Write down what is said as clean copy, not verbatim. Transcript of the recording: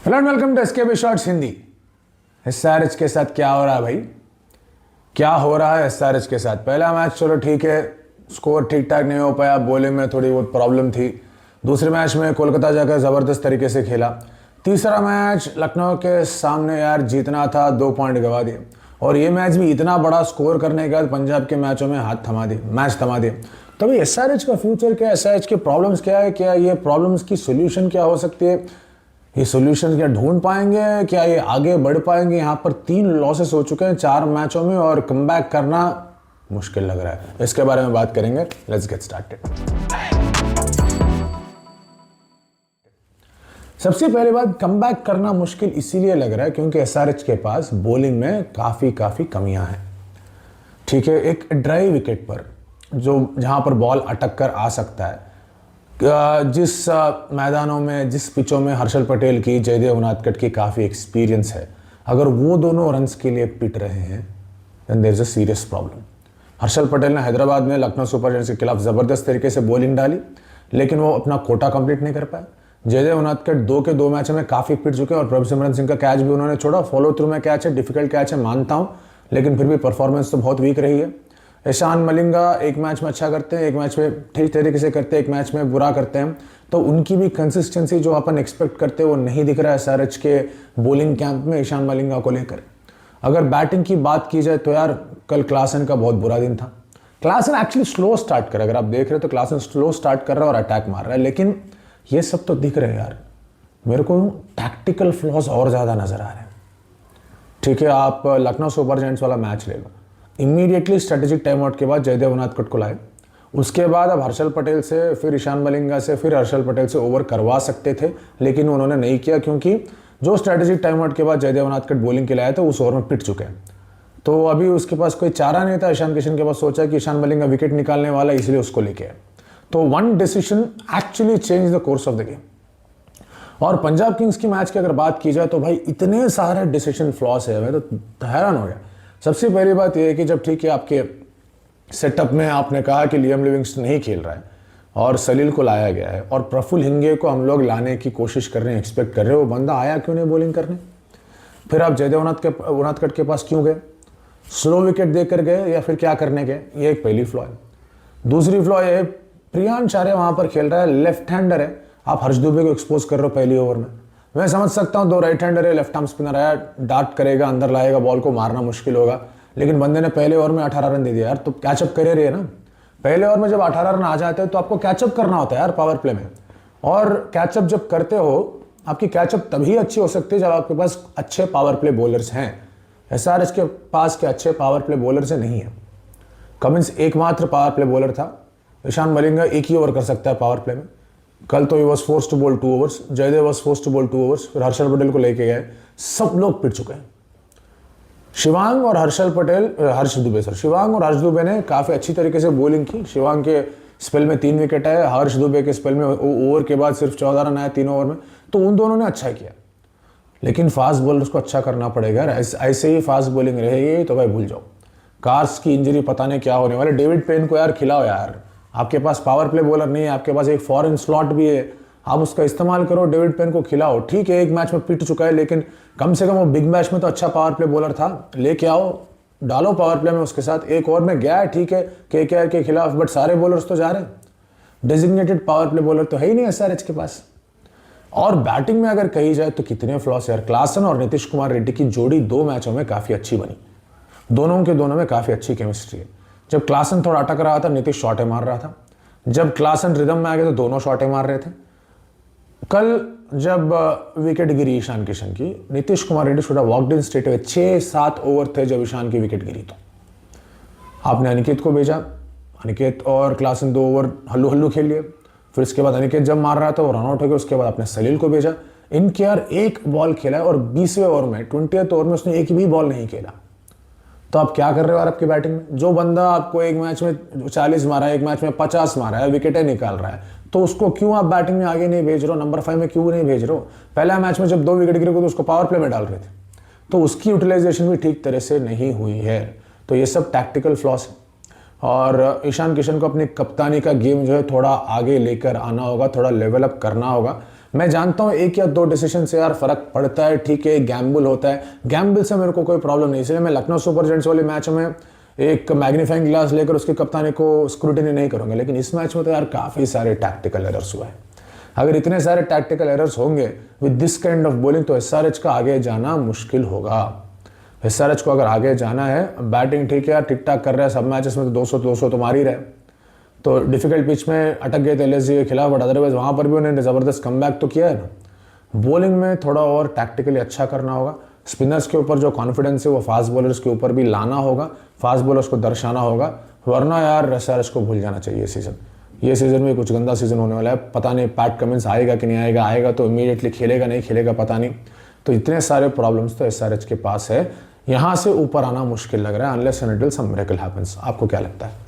Hello and welcome to SKB shorts Hindi. SRH के साथ क्या हो रहा है भाई? क्या हो रहा है एसआरएच के साथ? पहला मैच चलो ठीक है, स्कोर ठीक ठाक नहीं हो पाया, बॉलिंग में थोड़ी बहुत प्रॉब्लम थी। दूसरे मैच में कोलकाता जाकर ज़बरदस्त तरीके से खेला। तीसरा मैच लखनऊ के सामने यार जीतना था, 2 पॉइंट गवा दिए। और ये मैच भी इतना बड़ा स्कोर करने के बाद पंजाब के मैचों में मैच थमा दिए। तो भाई एसआरएच का फ्यूचर क्या है? एसआरएच की प्रॉब्लम्स क्या है? क्या ये प्रॉब्लम्स की सोल्यूशन क्या हो सकती है? ये सोल्यूशन क्या ढूंढ पाएंगे? क्या ये आगे बढ़ पाएंगे? यहाँ पर 3 लॉसेस हो चुके हैं 4 मैचों में और कमबैक करना मुश्किल लग रहा है। इसके बारे में बात करेंगे। Let's get started. सबसे पहले बात, कमबैक करना मुश्किल इसीलिए लग रहा है क्योंकि एसआरएच के पास बॉलिंग में काफ़ी कमियां हैं। ठीक है, एक ड्राई विकेट पर जहां पर बॉल अटक कर आ सकता है, जिस मैदानों में, जिस पिचों में हर्षल पटेल की, जयदेव उनादकट की काफ़ी एक्सपीरियंस है, अगर वो दोनों रन्स के लिए पिट रहे हैं then there is a serious problem. Harshal Patel ने हैदराबाद में लखनऊ सुपर जायंट्स के खिलाफ ज़बरदस्त तरीके से बॉलिंग डाली, लेकिन वो अपना कोटा कंप्लीट नहीं कर पाया। जयदेव उनादकट 2 के 2 मैचों में काफ़ी पिट चुके हैं और प्रभसिमरन सिंह का कैच भी उन्होंने छोड़ा। फॉलो थ्रू में कैच है, डिफिकल्ट कैच है मानता हूँ, लेकिन फिर भी परफॉर्मेंस तो बहुत वीक रही है। ईशान मलिंगा एक मैच में अच्छा करते हैं, एक मैच में ठीक तरीके से करते हैं, एक मैच में बुरा करते हैं। तो उनकी भी कंसिस्टेंसी जो अपन एक्सपेक्ट करते हैं वो नहीं दिख रहा है एसआरएच के बॉलिंग कैंप में ईशान मलिंगा को लेकर। अगर बैटिंग की बात की जाए तो यार कल क्लासन का बहुत बुरा दिन था। क्लासन एक्चुअली स्लो स्टार्ट कर, अगर आप देख रहे हो तो क्लासन स्लो स्टार्ट कर रहा है और अटैक मार रहा है, लेकिन ये सब तो दिख रहे हैं यार। मेरे को टैक्टिकल फ्लॉज और ज़्यादा नजर आ रहे हैं। ठीक है, आप लखनऊ सुपर जायंट्स वाला मैच ले लो, इमीडिएटली स्ट्रेटेजिक टाइम आउट के बाद जयदेव उनादकट को लाए। उसके बाद अब हर्षल पटेल से, फिर ईशान मलिंगा से, फिर हर्षल पटेल से ओवर करवा सकते थे, लेकिन उन्होंने नहीं किया क्योंकि जो स्ट्रेटेजिक टाइम आउट के बाद जयदेव उनादकट बॉलिंग के लिए आए थे उस ओवर में पिट चुके हैं। तो अभी उसके पास कोई चारा नहीं था। ईशान किशन के पास सोचा कि ईशान मलिंगा विकेट निकालने वाला, इसलिए उसको लेके आए। तो one decision actually change the course of the game. और पंजाब किंग्स की मैच की अगर बात की जाए तो भाई इतने सारे डिसीजन फ्लॉस है, मैं तो हैरान हो गया। सबसे पहली बात यह है कि जब ठीक है आपके सेटअप में आपने कहा कि लियम लिविंगस्टन नहीं खेल रहा है और सलील को लाया गया है और प्रफुल्ल हिंगे को हम लोग लाने की कोशिश कर रहे हैं, एक्सपेक्ट कर रहे हैं, वो बंदा आया क्यों नहीं बॉलिंग करने? फिर आप जयदेव उनादकट के पास क्यों गए? स्लो विकेट देकर गए या फिर क्या करने गए? ये एक पहली फ्लॉ है। दूसरी फ्लॉ ये है, प्रियांश आर्य वहां पर खेल रहा है, लेफ्ट हैंडर है, आप हर्ष दुबे को एक्सपोज कर रहे हो पहली ओवर में। मैं समझ सकता हूँ 2 राइट हैंडर है, लेफ्ट आर्म स्पिनर आया, डार्ट करेगा, अंदर लाएगा, बॉल को मारना मुश्किल होगा, लेकिन बंदे ने पहले ओवर में 18 रन दे दिया यार। तो कैचअप करे रही है ना। पहले ओवर में जब 18 रन आ जाते हैं तो आपको कैचअप करना होता है यार पावर प्ले में। और कैचअप जब करते हो, आपकी कैचअप तभी अच्छी हो सकती है जब आपके पास अच्छे पावर प्ले बॉलर्स हैं। एसआरएच के पास के अच्छे पावर प्ले बॉलर्स नहीं है। कमिंस एकमात्र पावर प्ले बॉलर था। ईशान मलिंगा 1 ही ओवर कर सकता है पावर प्ले में। कल तो he was force to bowl 2 overs, Jaydev was force to bowl 2 overs, फिर हर्षल पटेल को लेके गए, सब लोग पिट चुके हैं। शिवांग और हर्ष दुबे ने काफ़ी अच्छी तरीके से बॉलिंग की। शिवांग के स्पेल में 3 विकेट आए, हर्ष दुबे के स्पेल में ओवर के बाद सिर्फ 14 रन आए 3 ओवर में, तो उन दोनों ने अच्छा किया। लेकिन फास्ट बॉलर्स को अच्छा करना पड़ेगा। ऐसे ही फास्ट बॉलिंग रहेगी तो भाई भूल जाओ, कार्स की इंजरी पता नहीं क्या होने वाले। डेविड पेन को यार खिलाओ यार, आपके पास पावर प्ले बॉलर नहीं है, आपके पास एक फॉरेन स्लॉट भी है, आप उसका इस्तेमाल करो, डेविड पेन को खिलाओ। ठीक है, एक मैच में पिट चुका है, लेकिन कम से कम वो बिग मैच में तो अच्छा पावर प्ले बॉलर था, लेके आओ, डालो पावर प्ले में उसके साथ। एक ओवर में गया है ठीक है केकेआर के खिलाफ, बट सारे बॉलर्स तो जा रहे हैं। डेजिग्नेटेड पावर प्ले बॉलर तो है ही नहीं एसआरएच के पास। और बैटिंग में अगर कही जाए तो कितने फ्लॉस यार। क्लासन और नीतीश कुमार रेड्डी की जोड़ी 2 मैचों में काफ़ी अच्छी बनी, दोनों में काफ़ी अच्छी केमिस्ट्री है। जब क्लासन थोड़ा अटक रहा था, नीतीश शॉटे मार रहा था। जब क्लासन रिदम में आ गए तो दोनों शॉटे मार रहे थे। कल जब विकेट गिरी ईशान किशन की, Nitish Kumar Reddy should have walked in straight away. 6-7 over the जब ईशान की विकेट गिरी, तो आपने अनिकेत को भेजा, अनिकेत और क्लासन 2 ओवर हल्लू खेल लिए। फिर इसके बाद अनिकेत जब मार रहा था वो रन आउट हो गया, उसके बाद आपने सलील को भेजा। इनके यार 1 बॉल खेला है और 20वें ओवर में, 20th ओवर में उसने 1 भी बॉल नहीं खेला। तो आप क्या कर रहे हो यार आपकी बैटिंग में? जो बंदा आपको एक मैच में 40 मारा है, एक मैच में 50 मारा है, विकेटें निकाल रहा है, तो उसको क्यों आप बैटिंग में आगे नहीं भेज रहे हो? नंबर 5 में क्यों नहीं भेज रहे हो? पहला मैच में जब 2 विकेट गिरे तो उसको पावर प्ले में डाल रहे थे, तो उसकी यूटिलाइजेशन भी ठीक तरह से नहीं हुई है। तो ये सब टैक्टिकल फ्लॉस है। और ईशान किशन को अपनी कप्तानी का गेम जो है थोड़ा आगे लेकर आना होगा, थोड़ा लेवल अप करना होगा। मैं जानता हूँ 1 या 2 डिसीजन से यार फर्क पड़ता है, ठीक है, गैम्बल होता है, गैम्बल से मेरे को कोई प्रॉब्लम नहीं, इसलिए मैं लखनऊ सुपर जायंट्स वाले मैच में एक मैग्नीफाइंग ग्लास लेकर उसकी कप्तानी को स्क्रूटिनी नहीं करूंगा। लेकिन इस मैच में तो यार काफ़ी सारे टैक्टिकल एरर्स हुए हैं। अगर इतने सारे टैक्टिकल एरर्स होंगे with this kind of bowling तो एसआरएच का आगे जाना मुश्किल होगा। एसआरएच को अगर आगे जाना है, बैटिंग ठीक है यार, ठीक ठाक कर रहा है, सब मैचेस में तो 200 तो मार ही रहे, तो डिफिकल्ट पिच में अटक गए थे एलएसजी के खिलाफ, बट अदरवाइज वहाँ पर भी उन्होंने ज़बरदस्त कमबैक तो किया है ना। बॉलिंग में थोड़ा और टैक्टिकली अच्छा करना होगा, स्पिनर्स के ऊपर जो कॉन्फिडेंस है वो फास्ट बॉलर्स के ऊपर भी लाना होगा, फास्ट बॉलर्स को दर्शाना होगा, वरना यार एसआरएच को भूल जाना चाहिए सीज़न। ये सीज़न में कुछ गंदा सीज़न होने वाला है, पता नहीं पैट कमिंस आएगा कि नहीं आएगा, आएगा तो इमीडिएटली खेलेगा नहीं खेलेगा पता नहीं। तो इतने सारे प्रॉब्लम्स तो एसआरएच के पास है, यहाँ से ऊपर आना मुश्किल लग रहा है unless and until some miracle happens. आपको क्या लगता है?